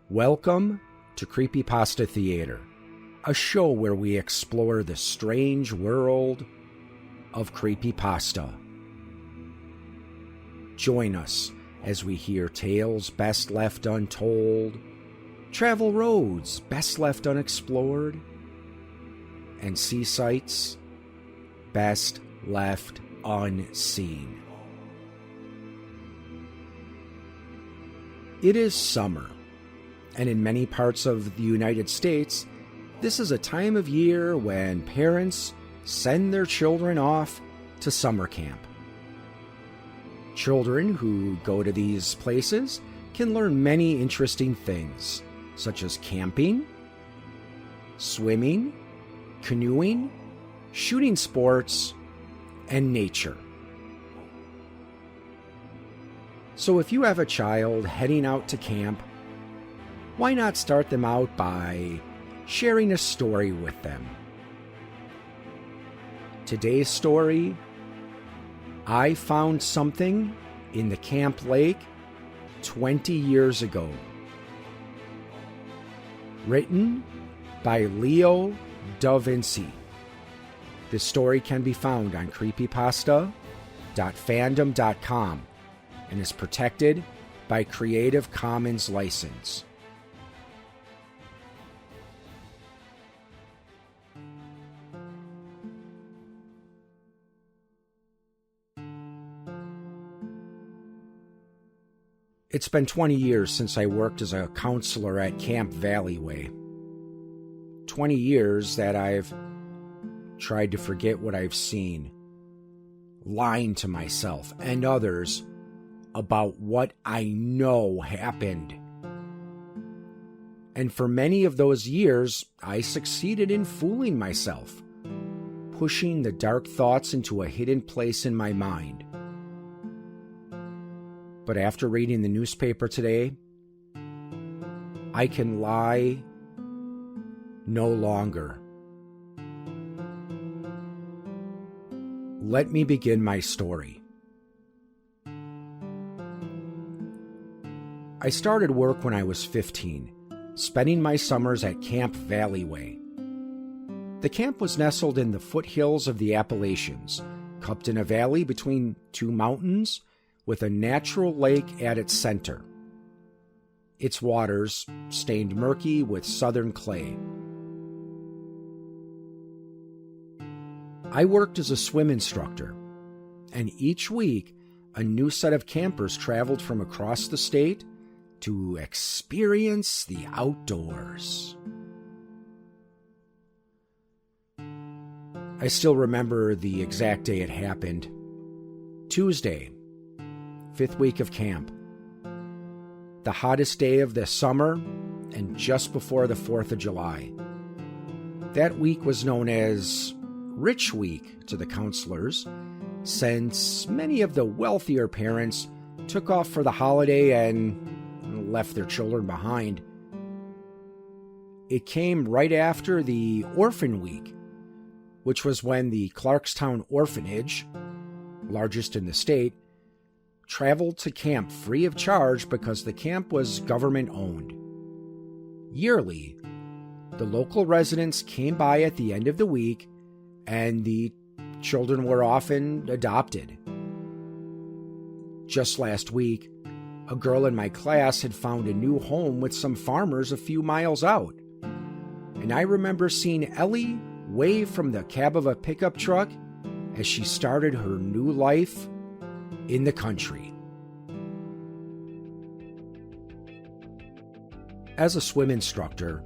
Welcome to Creepypasta Theater, a show where we explore the strange world of creepypasta. Join us as we hear tales best left untold, travel roads best left unexplored, and see sights best left unseen. It is summer, and in many parts of the United States, this is a time of year when parents send their children off to summer camp. Children who go to these places can learn many interesting things, such as camping, swimming, canoeing, shooting sports, and nature. So if you have a child heading out to camp, why not start them out by sharing a story with them? Today's story, I found something in the camp lake 20 years ago. Written by LeoDuhVinci. This story can be found on creepypasta.fandom.com and is protected by Creative Commons license. It's been 20 years since I worked as a counselor at Camp Valleyway. 20 years that I've tried to forget what I've seen, lying to myself and others about what I know happened. And for many of those years, I succeeded in fooling myself, pushing the dark thoughts into a hidden place in my mind. But after reading the newspaper today, I can lie no longer. Let me begin my story. I started work when I was 15, spending my summers at Camp Valleyway. The camp was nestled in the foothills of the Appalachians, cupped in a valley between two mountains, with a natural lake at its center. Its waters stained murky with southern clay. I worked as a swim instructor, and each week a new set of campers traveled from across the state to experience the outdoors. I still remember the exact day it happened. Tuesday, 5th week of camp. The hottest day of the summer and just before the 4th of July. That week was known as Rich Week to the counselors, since many of the wealthier parents took off for the holiday and left their children behind. It came right after the Orphan Week, which was when the Clarkstown Orphanage, largest in the state, traveled to camp free of charge because the camp was government-owned. Yearly, the local residents came by at the end of the week, and the children were often adopted. Just last week, a girl in my class had found a new home with some farmers a few miles out, and I remember seeing Ellie wave from the cab of a pickup truck as she started her new life in the country. As a swim instructor,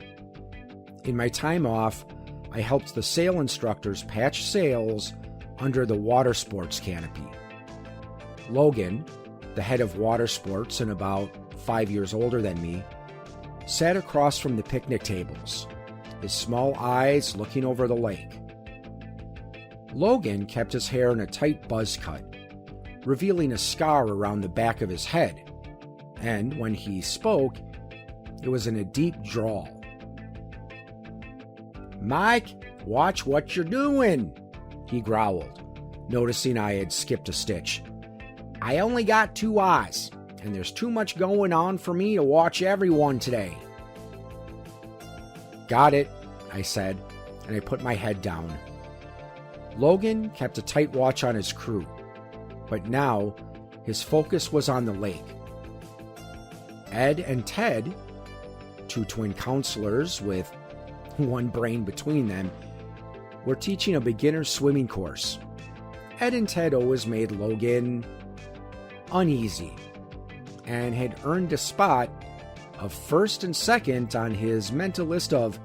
in my time off, I helped the sail instructors patch sails under the water sports canopy. Logan, the head of water sports and about 5 years older than me, sat across from the picnic tables, his small eyes looking over the lake. Logan kept his hair in a tight buzz cut, revealing a scar around the back of his head, and when he spoke, it was in a deep drawl. "Mike, watch what you're doing," he growled, noticing I had skipped a stitch. "I only got 2 eyes, and there's too much going on for me to watch everyone today. Got it, I said, and I put my head down. Logan kept a tight watch on his crew, but now his focus was on the lake. Ed and Ted, two twin counselors with one brain between them, were teaching a beginner swimming course. Ed and Ted always made Logan uneasy and had earned a spot of first and second on his mental list of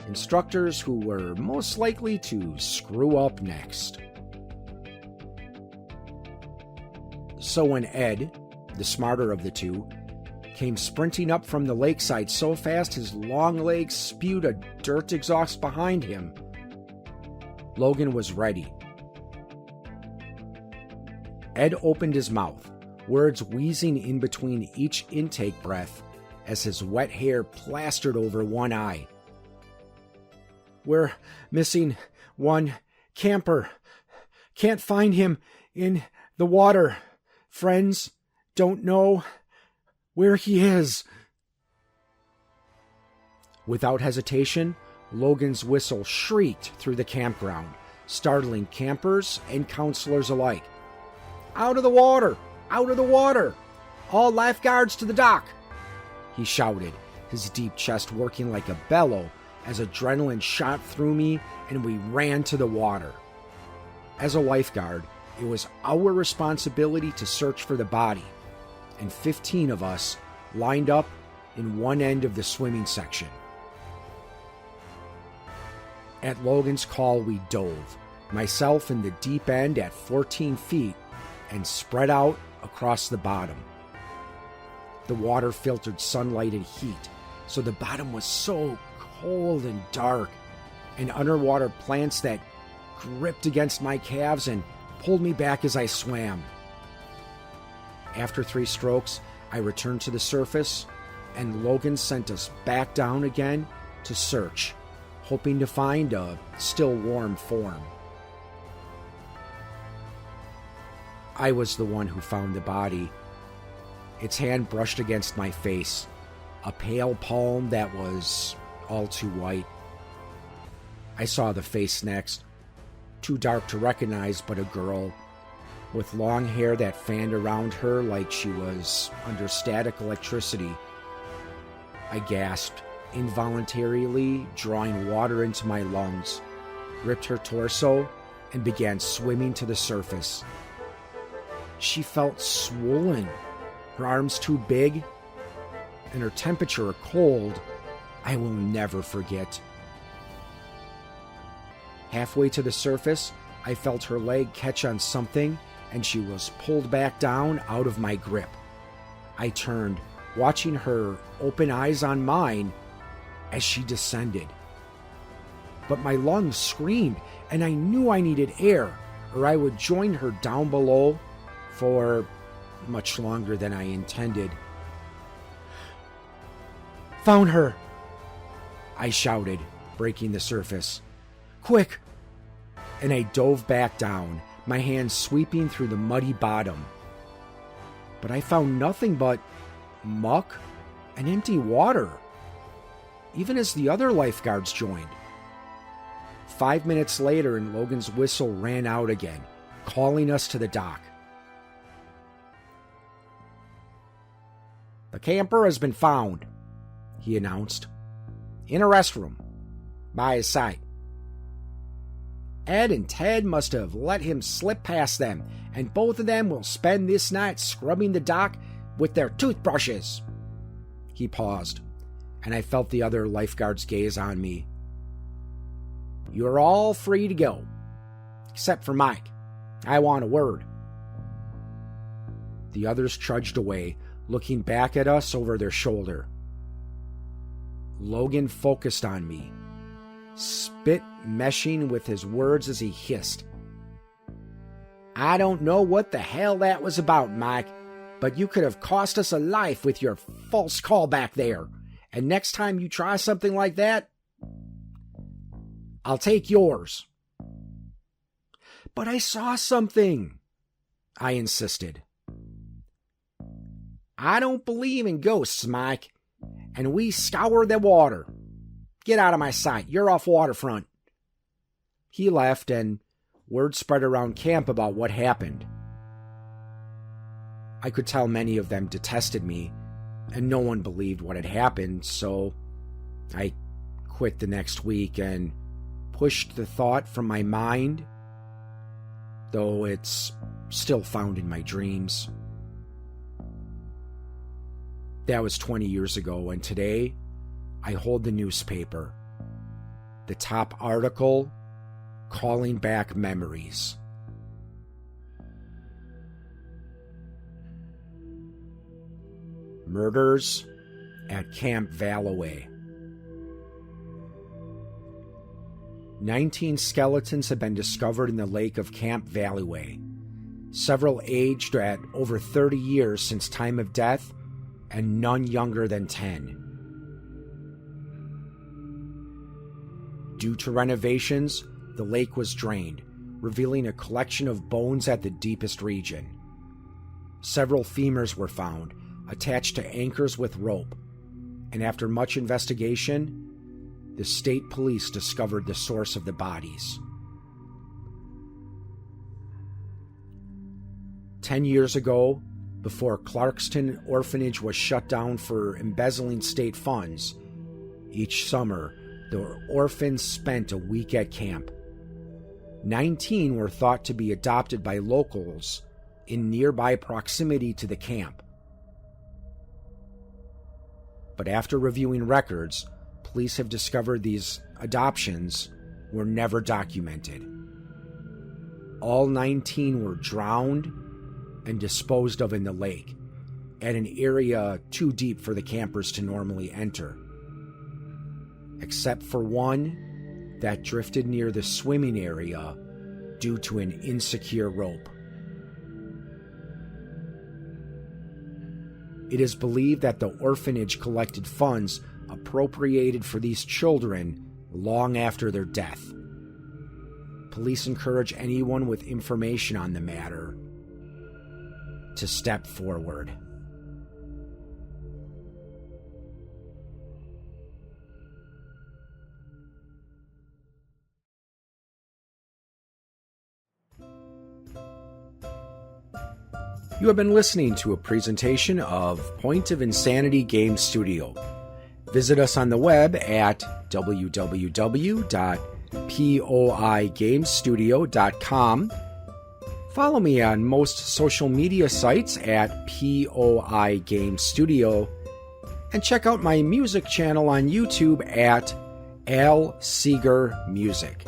instructors who were most likely to screw up next. So when Ed, the smarter of the two, came sprinting up from the lakeside so fast his long legs spewed a dirt exhaust behind him, Logan was ready. Ed opened his mouth, words wheezing in between each intake breath as his wet hair plastered over one eye. "We're missing one camper. Can't find him in the water. Friends don't know where he is." Without hesitation, Logan's whistle shrieked through the campground, startling campers and counselors alike. "Out of the water! Out of the water! All lifeguards to the dock!" he shouted, his deep chest working like a bellow as adrenaline shot through me and we ran to the water. As a lifeguard, it was our responsibility to search for the body, and 15 of us lined up in one end of the swimming section. At Logan's call, we dove, myself in the deep end at 14 feet, and spread out across the bottom. The water filtered sunlight and heat, so the bottom was so cold and dark, and underwater plants that gripped against my calves and pulled me back as I swam. After 3 strokes, I returned to the surface, and Logan sent us back down again to search, hoping to find a still warm form. I was the one who found the body. Its hand brushed against my face, a pale palm that was all too white. I saw the face next, too dark to recognize, but a girl, with long hair that fanned around her like she was under static electricity. I gasped, involuntarily drawing water into my lungs, ripped her torso, and began swimming to the surface. She felt swollen, her arms too big, and her temperature a cold I will never forget. Halfway to the surface, I felt her leg catch on something, and she was pulled back down out of my grip. I turned, watching her open eyes on mine as she descended. But my lungs screamed, and I knew I needed air, or I would join her down below for much longer than I intended. "Found her!" I shouted, breaking the surface. "Quick!" And I dove back down, my hands sweeping through the muddy bottom. But I found nothing but muck and empty water, even as the other lifeguards joined. 5 minutes later, and Logan's whistle ran out again, calling us to the dock. "The camper has been found," he announced, "in a restroom by his side. Ed and Ted must have let him slip past them, and both of them will spend this night scrubbing the dock with their toothbrushes." He paused, and I felt the other lifeguard's gaze on me. "You're all free to go, except for Mike. I want a word." The others trudged away, looking back at us over their shoulder. Logan focused on me, spit meshing with his words as he hissed. "I don't know what the hell that was about, Mike, but you could have cost us a life with your false call back there. And next time you try something like that, I'll take yours." "But I saw something," I insisted. "I don't believe in ghosts, Mike, and we scoured the water. Get out of my sight. You're off waterfront." He left, and word spread around camp about what happened. I could tell many of them detested me, and no one believed what had happened, so I quit the next week and pushed the thought from my mind, though it's still found in my dreams. That was 20 years ago, and today I hold the newspaper. The top article, calling back memories. Murders at Camp Valloway. 19 skeletons have been discovered in the lake of Camp Valloway, several aged at over 30 years since time of death, and none younger than 10. Due to renovations, the lake was drained, revealing a collection of bones at the deepest region. Several femurs were found, attached to anchors with rope, and after much investigation, the state police discovered the source of the bodies. 10 years ago, before Clarkston Orphanage was shut down for embezzling state funds, each summer the orphans spent a week at camp. 19 were thought to be adopted by locals in nearby proximity to the camp. But after reviewing records, police have discovered these adoptions were never documented. All 19 were drowned and disposed of in the lake, at an area too deep for the campers to normally enter. Except for one that drifted near the swimming area due to an insecure rope. It is believed that the orphanage collected funds appropriated for these children long after their death. Police encourage anyone with information on the matter to step forward. You have been listening to a presentation of Point of Insanity Game Studio. Visit us on the web at www.poigamestudio.com. Follow me on most social media sites at POI Game Studio, and check out my music channel on YouTube at Al Seeger Music.